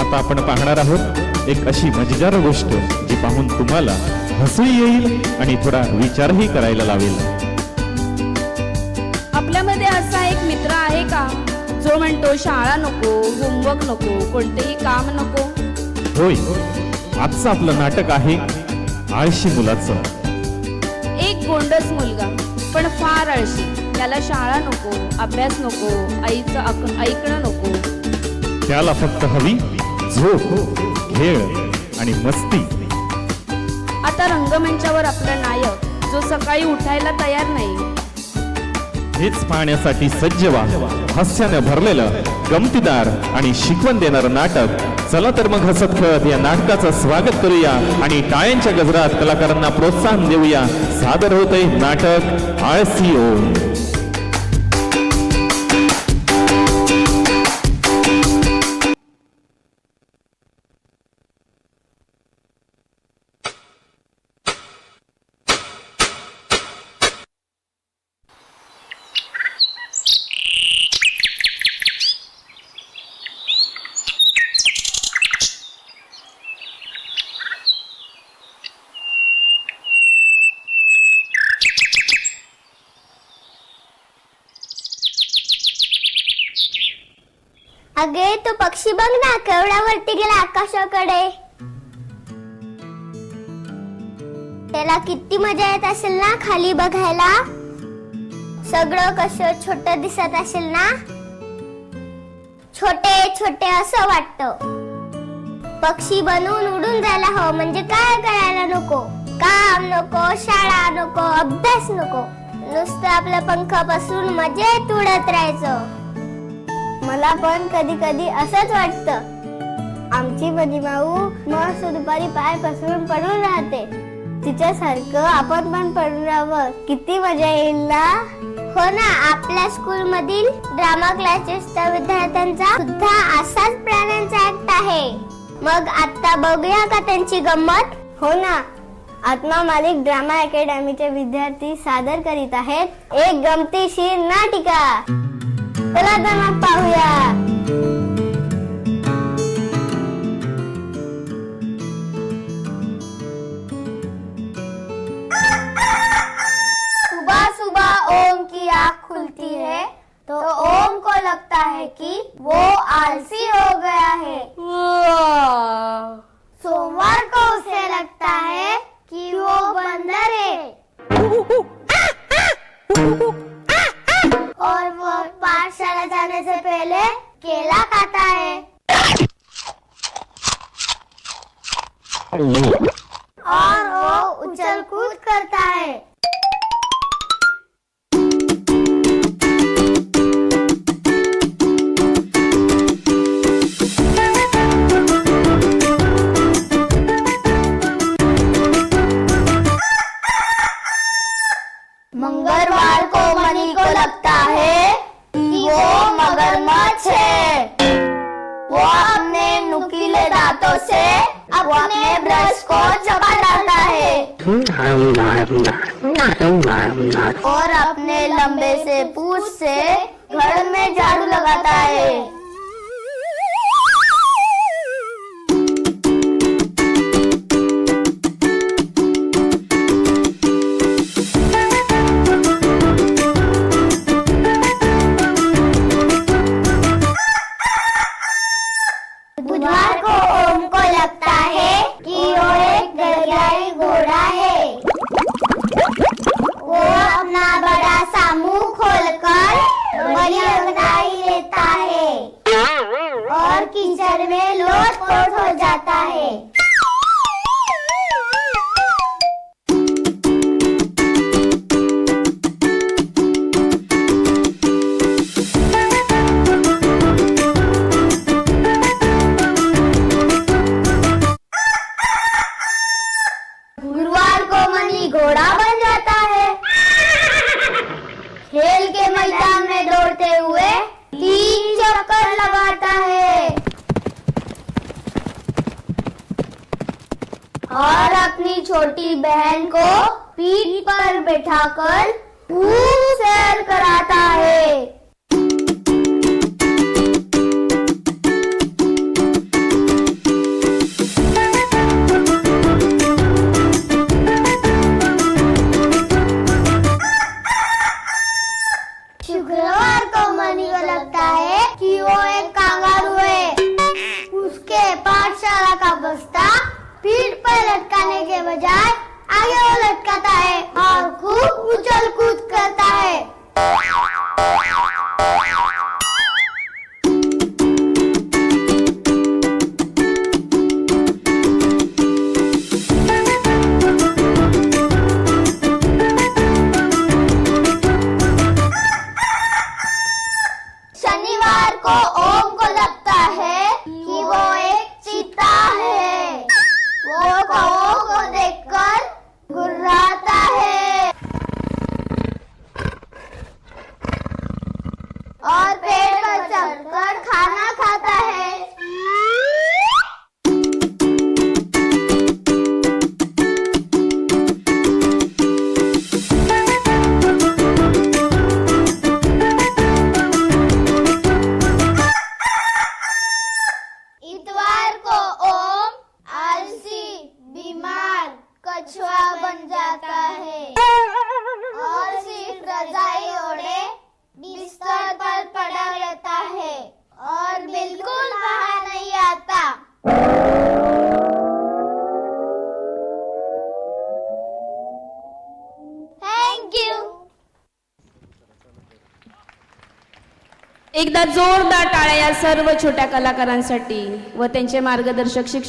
आता आपण पाहणार आहोत एक अशी मजेदार गोष्ट जी पाहून तुम्हाला हसू येईल आणि थोडा विचारही करायला लावेल. आपल्यामध्ये असा एक मित्र आहे का जो म्हणतो शाळा नको, होमवर्क नको, कोणतेही काम नको? होय, आजचं आपलं नाटक आहे आळशी मुलाचं. एक गोंडस मुलगा पण फार आळशी. त्याला शाळा नको, अभ्यास नको, आईचं ऐकणं नको. त्याला फक्त हवी झोप, खेळ आणि मस्ती. आता रंगमंचावर आपला नायक जो सकाळी उठायला तयार नाही. हेच पाहण्यासाठी सज्ज व्हा हास्याने भरलेलं गमतीदार आणि शिकवण देणारं नाटक. चला तर मग हसत खेळत या नाटकाचं स्वागत करूया आणि टाळ्यांच्या गजरात कलाकारांना प्रोत्साहन देऊया. सादर होतंय नाटक आळसी ओम. अगे तो पक्षी बघ ना, केवढा वरती गेला आकाशाकडे. त्याला किती मजा येत असेल ना खाली बघायला. सगळं कसं छोट दिसत असेल ना, छोटे छोटे असं वाटतं. पक्षी बनून उडून जायला हवं, म्हणजे काय करायला नको, काम नको, शाळा नको, अभ्यास नको, नुसतं आपलं पंख पसरून मजेत उडत राहायचं. मला पण कधी कधी असंच वाटतं. आमची मनीमाऊ मस्त दुपारी पाय पसरून पडून राहते. तिच्यासारखं आपण पण पडून राहावं, किती मजा येईल ना. हो ना, आपल्या स्कूल मधील ड्रामा क्लासेसच्या विद्यार्थ्यांचा सुद्धा असाच प्राण्यांचा ऍक्ट आहे. मग आता बघूया का त्यांची गंमत. हो ना, आत्मा मालिक ड्रामा अकॅडमीचे विद्यार्थी सादर करीत आहेत एक गमतीशीर नाटिका. चला तर मग पाहूया. सुबह सुबह ओम की आँख खुलती है तो ओम को लगता है कि वो आलसी हो गया है. सोमवार को उसे लगता है कि वो बंदर है और वो पाठशाला जाने से पहले केला खाता है और वो उछल कूद करता है. मंगलवार को मनी को लगता है कि वो मगरमच्छ है. वो अपने नुकीले दांतों से अपने ब्रश को चबा डालता है और अपने लंबे से पूंछ से घर में झाड़ू लगाता है. बुधवार को ओम को लगता है कि वो एक दरियाई घोड़ा है. वो अपना बड़ा सा मुंह खोलकर बड़ी अंगड़ाई लेता है और कीचड़ में लोट-पोट हो जाता है. गुरुवार को मनी घोड़ा बन जाता है. खेल के मैदान में दौड़ते हुए 3 चक्कर लगाता है और अपनी छोटी बहन को पीठ पर बैठाकर खूब सैर कराता है. एकदा जोरदार टाळ्या या सर्व छोट्या कलाकारांसाठी व त्यांचे मार्गदर्शक शिक्षक